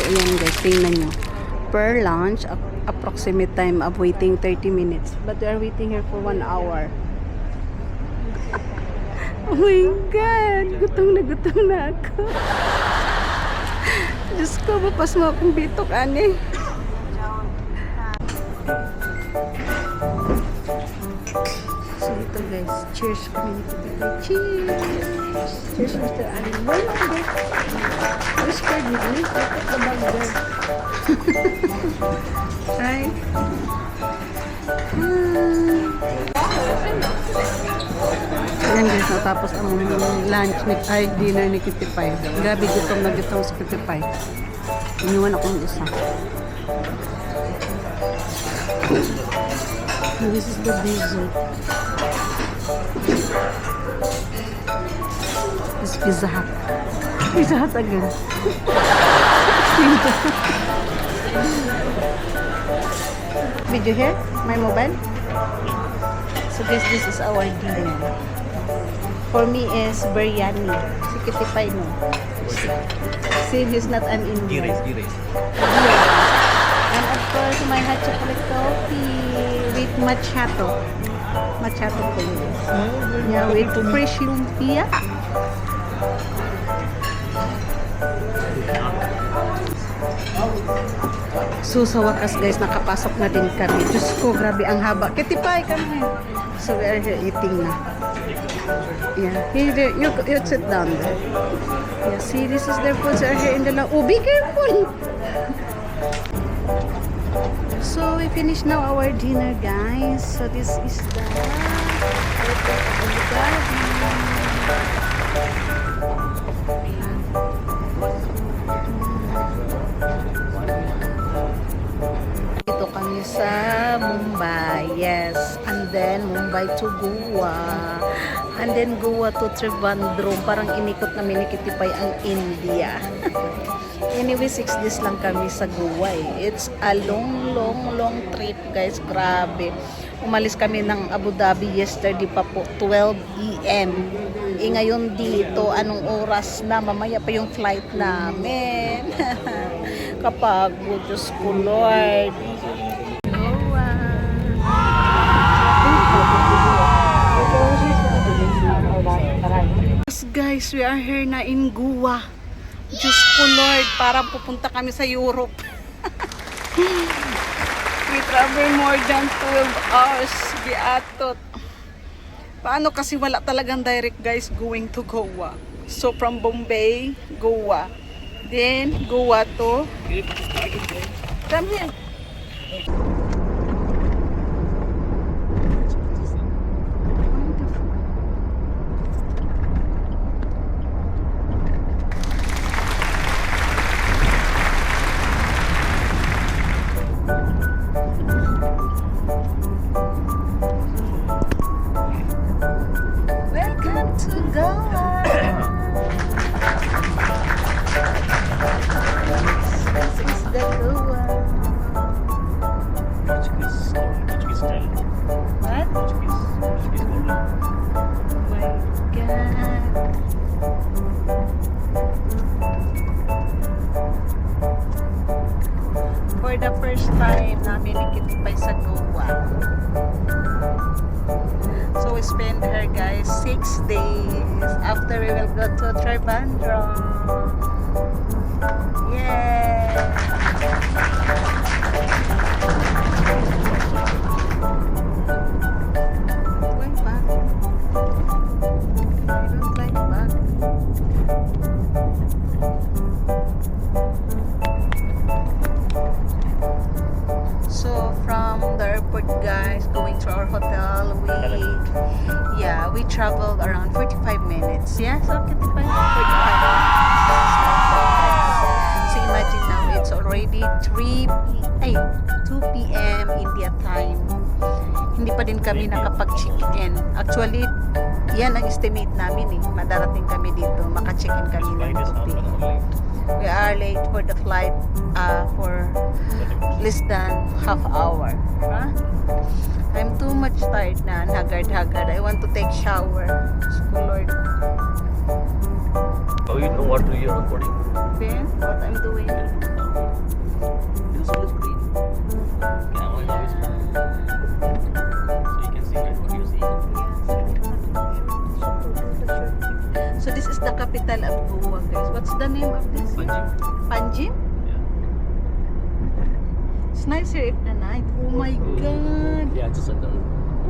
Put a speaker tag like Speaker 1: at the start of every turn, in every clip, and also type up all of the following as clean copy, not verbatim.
Speaker 1: ayan guys, tingnan nyo. Per lunch, approximate time of waiting 30 minutes. But we are waiting here for 1 hour. Oh my God! Gutom na ako. Diyos ko, mapas mo akong bitok, ane. So ito guys, cheers kami nito dito. Cheers! Cheers Mr. Alin. Why not there? Whispered with me. Look at the bag there. Right? Ayan guys, natapos ang lunch ay dinner ni Kitty Pie. Grabe, gutom na gutom si Kitty Pie. Iniwan akong isa. And this is the dessert. This is Pizza Hut. Pizza Hut again. Video here? My mobile? So guys, this is our dinner. For me is biryani. Si Kitty Pie, no? See, he's not an Indian.
Speaker 2: Gires.
Speaker 1: And of course, my hot chocolate coffee with macchiato. Macchiato po yun. Yeah, with fresh lumpia. So sa wakas guys, nakapasok na din kami. Diyos ko, grabe ang haba. Kitty Pie, kami. So we are here eating na. Yeah, here, you sit down there. Yeah, see, this is their foods are here in the lab. Oh, be careful! So we finished now our dinner, guys. So this is the dito kami sa Mumbai, yes. And then Mumbai to Goa. And then Goa to Trivandrum. Parang inikot namin ni Kitty Pie ang India. Anyway, 6 days lang kami sa Goa eh. It's a long trip guys. Grabe. Umalis kami ng Abu Dhabi yesterday pa po, 12 AM. Eh ngayon dito, anong oras na? Mamaya pa yung flight namin. Kapagod, Diyos ko Lord. Goa. Yes guys, we are here na in Goa. Diyos ko Lord, parang pupunta kami sa Europe. We travel more than 12 hours. Giatot. Paano kasi wala talagang direct guys going to Goa. So from Bombay, Goa. Then Goa to... Come here. Welcome to Goa. This is the Goa.
Speaker 2: Portuguese style.
Speaker 1: What?
Speaker 2: Portuguese order.
Speaker 1: Oh my God. For the first time namin ni Kitty Pie sa Goa. So we spend her guys 6 days. After we will go to Trivandrum. Yeah. Why back? I don't like back. So from the airport guys, going to our hotel, we traveled around 45 minutes. Yeah, so 45 minutes. So imagine now it's already 2 p.m. India time. Hindi pa din kami nakapag-check-in. Actually, yan ang estimate namin eh. Madarating kami dito, maka-check-in kami ng 2 p.m. We are late for the flight for less than half hour. Huh? I'm too much tired na, haggard. I want to take shower. Lord.
Speaker 2: How you know what you're recording?
Speaker 1: Then, what I'm doing?
Speaker 2: This one is green. Camera is always green. So you can see right what you see.
Speaker 1: So this is the capital of Goa, guys. What's the name of this?
Speaker 2: Panjim.
Speaker 1: Panjim?
Speaker 2: Yeah.
Speaker 1: It's nice here at the night. Oh my god.
Speaker 2: Yeah, just at the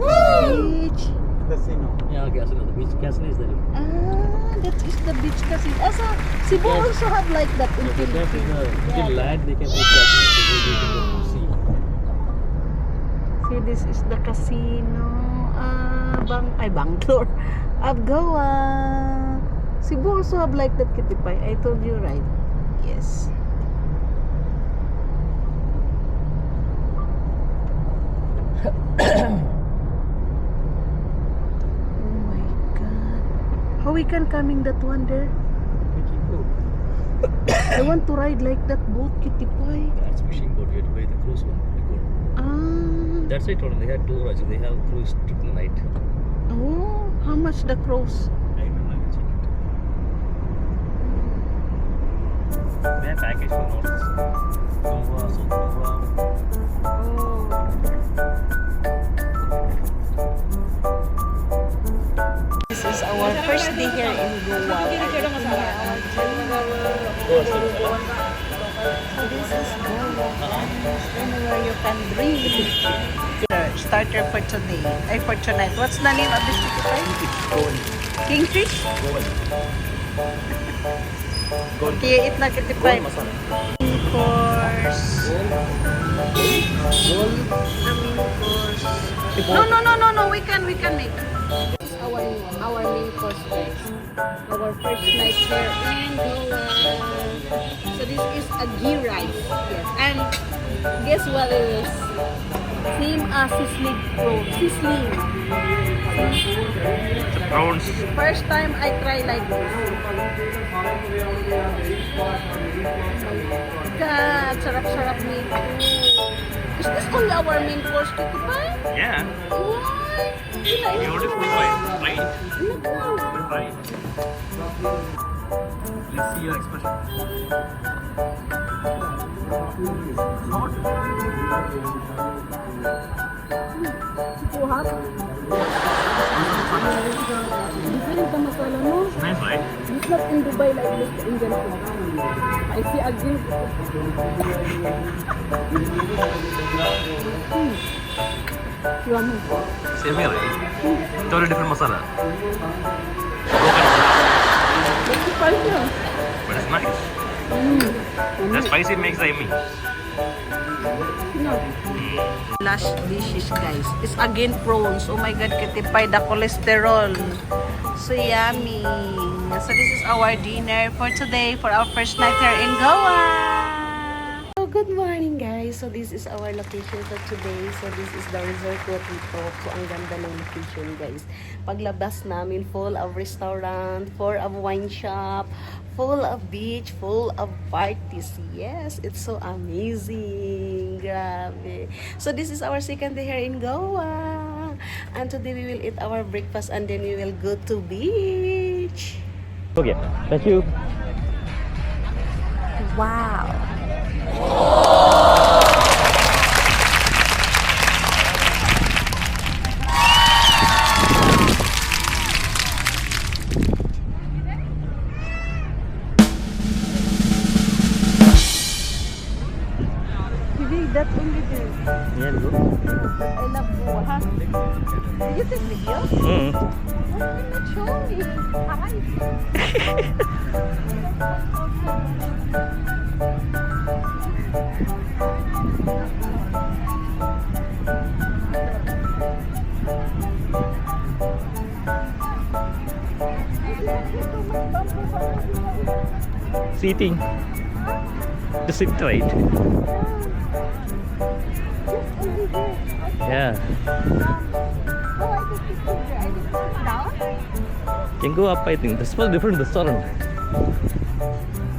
Speaker 1: Beach.
Speaker 3: Casino.
Speaker 2: yeah, casino. The beach casino is there.
Speaker 1: Ah, that is the beach casino. Asa, Cebu
Speaker 2: Yes.
Speaker 1: also have like that in
Speaker 2: If they
Speaker 1: Philippines.
Speaker 2: can land, they can make casino. So they can go to sea.
Speaker 1: See, this is the casino. Bangalore. Of Goa. Cebu also have like that, Kitipay. I told you right. Yes. Oh my god. How we can coming that one there?
Speaker 2: We can go.
Speaker 1: I want to ride like that boat, Kitipay.
Speaker 2: That's fishing boat. You have to buy the cruise one. The good.
Speaker 1: Ah.
Speaker 2: That's why I told them they had two rides. They have cruise trip in the night.
Speaker 1: Oh, how much the cruise?
Speaker 2: I don't know. I will check it. They have package for North Goa, South Goa.
Speaker 1: Oh. This is our first day here in Goa.
Speaker 2: Goa, sorry.
Speaker 1: So this is Goa. Anywhere you can breathe. Starter for today. For tonight. What's the name of this Kitipay? Kingfish? Okay, eat na Kitipay. Course. The main course. No. We can make. Our main course, guys. Our first night here in Goa. So this is a ghee rice. Yes. And guess what it is? Same as sizzling prawn. Sizzling.
Speaker 2: Prawns.
Speaker 1: First time I try like this. God, sarap-sarap nito. Is this all our main course, Kitipay?
Speaker 2: Yeah.
Speaker 1: Why?
Speaker 2: You ordered food, right? Right.
Speaker 1: Nako.
Speaker 2: Right. Let's see your expression.
Speaker 1: Kuhat. Different the masala mo.
Speaker 2: Nice, right?
Speaker 1: It's not in Dubai like this, the Indian food. I see again. Yummy.
Speaker 2: Same here, right? Totally different masala.
Speaker 1: It's spicy.
Speaker 2: But it's nice. The spicy makes the yummy.
Speaker 1: Last dishes, guys. It's again prawns. Oh my god, Kitipay, the cholesterol. So yummy. So this is our dinner for today, for our first night here in Goa. So good morning, guys. So this is our location for today. So this is the resort Watito. So ang ganda ng location, guys. Paglabas namin, full of restaurant, full of wine shop, full of beach, full of parties. Yes, it's so amazing. Grabe. So this is our second day here in Goa. And today we will eat our breakfast and then we will go to beach.
Speaker 2: Okay, thank you.
Speaker 1: Wow. That only there.
Speaker 2: Yeah, go.
Speaker 1: I love Goa, huh? Did you take video?
Speaker 2: Mm.
Speaker 1: Why not show me? Hi.
Speaker 2: Seating. Just sit right. Yeah. Can go up, I think. That's for different restaurant.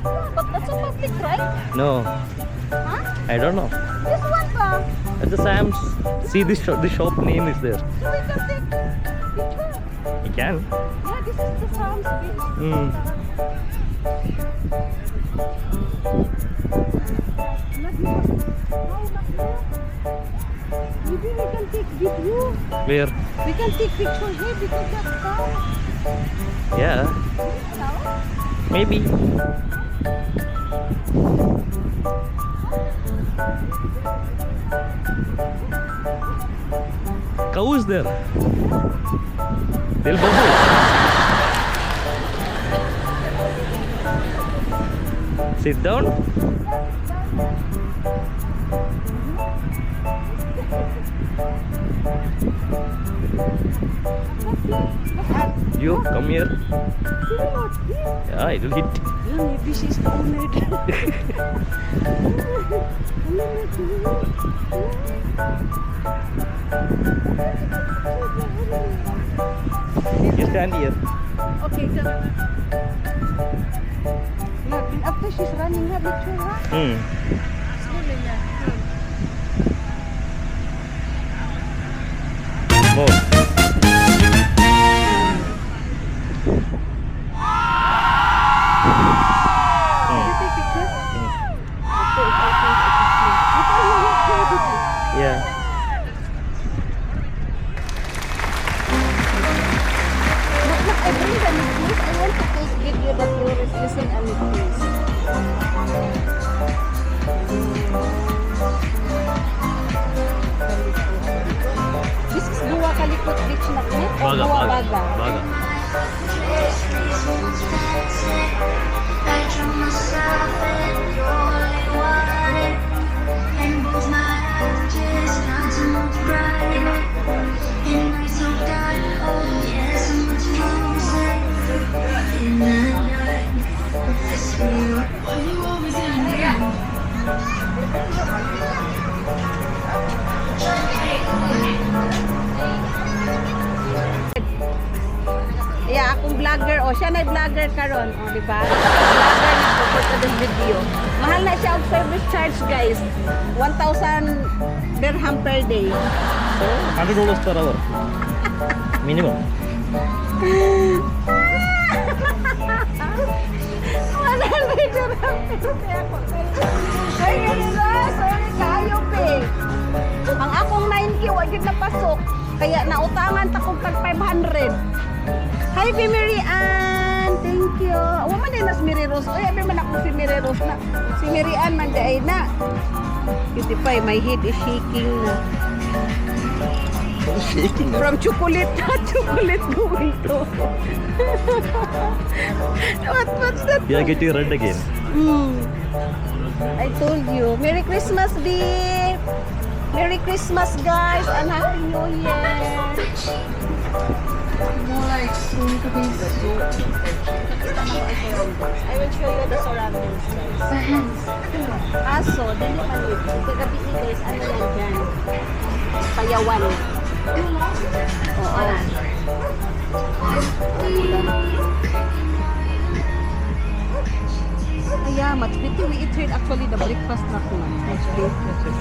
Speaker 1: But that's a public, right?
Speaker 2: No,
Speaker 1: Huh?
Speaker 2: I don't know.
Speaker 1: This one ba?
Speaker 2: At the Sam's, see this shop, the shop name is there.
Speaker 1: So we can take picture.
Speaker 2: You can.
Speaker 1: Yeah, this is the Sam's Beach.
Speaker 2: Mm.
Speaker 1: video.
Speaker 2: Where?
Speaker 1: We can take picture here because that's cow.
Speaker 2: Yeah,
Speaker 1: Cow?
Speaker 2: maybe. Cow is there. They'll bubble. Sit down. You come here. Yeah, it will hit.
Speaker 1: Yeah, maybe she's owner.
Speaker 2: You stand here.
Speaker 1: Okay, come. Look, and after she's running her picture, huh? Slowly na.
Speaker 2: More.
Speaker 1: Did you take picture? Okay,
Speaker 2: Yeah.
Speaker 1: Look, I bring the necklace. I want to take video that you is using a necklace. This is Gua Kalikot Beach na kaya?
Speaker 2: Baga,
Speaker 1: Gua
Speaker 2: baga.
Speaker 1: Baga.
Speaker 2: Baga.
Speaker 1: Yeah, akong vlogger. O, siya na vlogger karon. O, di ba? Vlogger na po sa this video. Mahal na siya ang service charge, guys. 1,000 dirham per day.
Speaker 2: So, $100 per hour. Minimum.
Speaker 1: 100 dirham per day ako. Ay, ganito. Sorry kayo, pe. Ang akong 9K, wag yun napasok. Kaya nautangan ta kong tag 500. Hi, Mary Ann. Thank you. Wa man din na si Mary Rose. Oy, abi man ako si Mary Rose na. Si Mary Ann man day na. Beautify, my head is shaking na.
Speaker 2: Shaking.
Speaker 1: From chocolate to chocolate going to. What's that?
Speaker 2: Yeah, get you red again.
Speaker 1: I told you. Merry Christmas, B. Merry Christmas, guys, and Happy New Year. More soon to be I will show you the surroundings, guys. Aso, dili man yun. Kagabi ni guys, ano yan dyan? Payawan. Oo. Yeah, much better we eat here actually the breakfast na ko. Much better.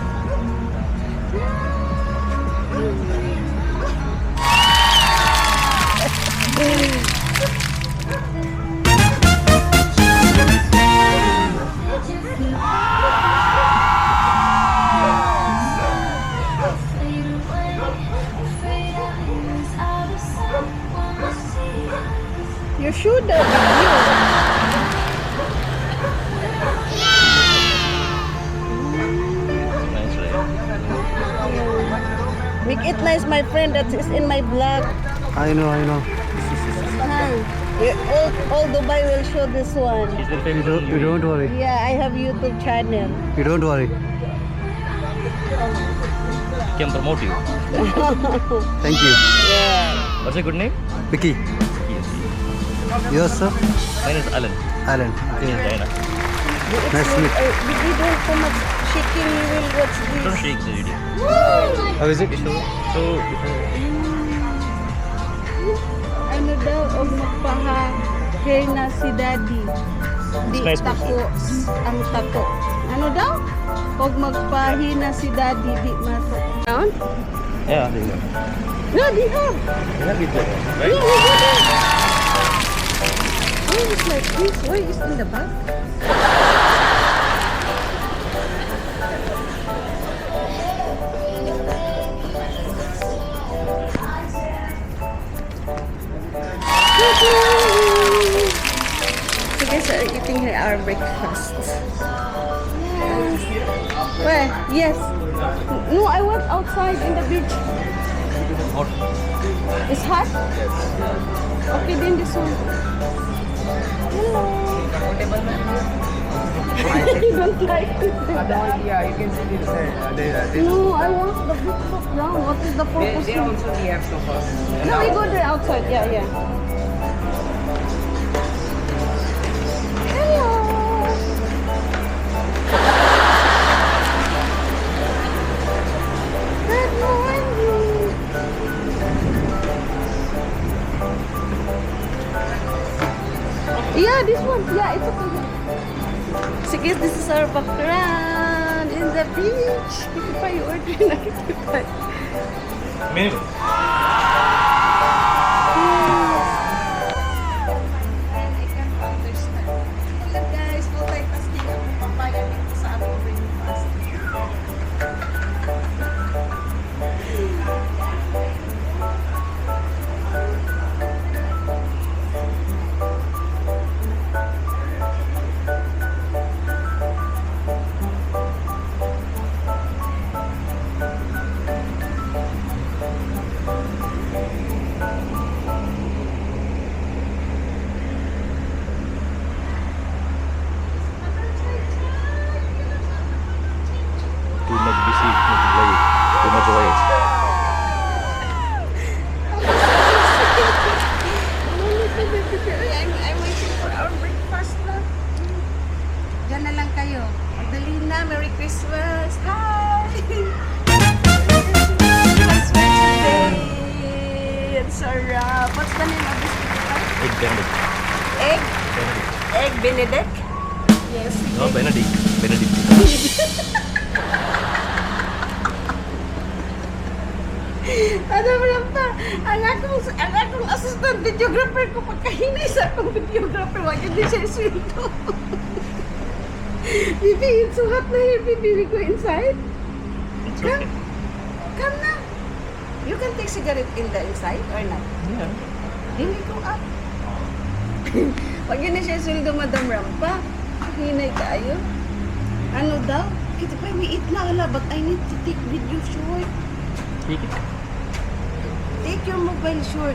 Speaker 1: You should have video.
Speaker 2: Nice, right?
Speaker 1: Make it nice, my friend. That is in my vlog.
Speaker 3: I know.
Speaker 1: Hi. All Dubai will show this one.
Speaker 2: She's very famous.
Speaker 3: You don't worry.
Speaker 1: Yeah, I have YouTube channel.
Speaker 3: You don't worry.
Speaker 2: Can promote you.
Speaker 3: Thank you.
Speaker 1: Yeah.
Speaker 2: What's your good name?
Speaker 3: Vicky.
Speaker 2: Yes.
Speaker 3: Yours, sir?
Speaker 2: Mine is Alan.
Speaker 3: Alan.
Speaker 2: In
Speaker 3: Okay.
Speaker 2: China.
Speaker 3: Nice to meet.
Speaker 1: If we don't so much shaking, we will watch
Speaker 2: Don't
Speaker 1: this.
Speaker 2: shake the video.
Speaker 3: How is it?
Speaker 2: So,
Speaker 1: Ano daw, og magpaha-hair na si daddy. Di
Speaker 2: Nice
Speaker 1: tako ang tato. Ano daw? Og magpahi na si daddy, di masok. Down?
Speaker 2: yeah, there you go.
Speaker 1: No, di ha.
Speaker 2: Yeah, good job.
Speaker 1: Yeah,
Speaker 2: Right?
Speaker 1: we did it. Why is like this? Why is in the back? eating here our breakfast. Yes. Where? Yes. No, I went outside in the beach.
Speaker 2: Hot.
Speaker 1: It's hot? Okay, then this one. Hello. You don't like it?
Speaker 4: Yeah, you can sit inside.
Speaker 1: No, I want the big top down. What is the purpose?
Speaker 4: They also have sofas.
Speaker 1: No, we go there outside. Yeah, yeah. Hello. Good morning. Yeah, this one. Yeah, it's okay. So guys, this is our background in the beach. Kita pa yung order na kita pa.
Speaker 2: Minimum.
Speaker 1: And I can't understand. Hello guys, multitasking ako papaya dito sa aming breakfast.
Speaker 2: Too much busy, like, too much away.
Speaker 1: I'm waiting for our breakfast na. Diyan na lang kayo. Magdali na. Merry Christmas. Hi! Christmas day! Ang sarap. What's the name of this breakfast?
Speaker 2: Egg Benedict.
Speaker 1: Egg?
Speaker 2: Benedict.
Speaker 1: Egg Benedict? Yes.
Speaker 2: No, Benedict. Benedict.
Speaker 1: Ano mo lang pa? Ang akong assistant videographer ko pagkahinay sa akong videographer. Wag yun din siya sweldo. Bibi, it's so hot na here. Bibi, we go inside.
Speaker 2: It's
Speaker 1: Come.
Speaker 2: okay.
Speaker 1: Come na. You can take cigarette in the inside or not?
Speaker 2: Yeah.
Speaker 1: Hindi ko up. Wag yun na siya sweldo, Madam Rampa. Hinay kayo. Ano daw? Kita pa, we eat na. Ala, but I need to take video short.
Speaker 2: Take it.
Speaker 1: Take your mobile short.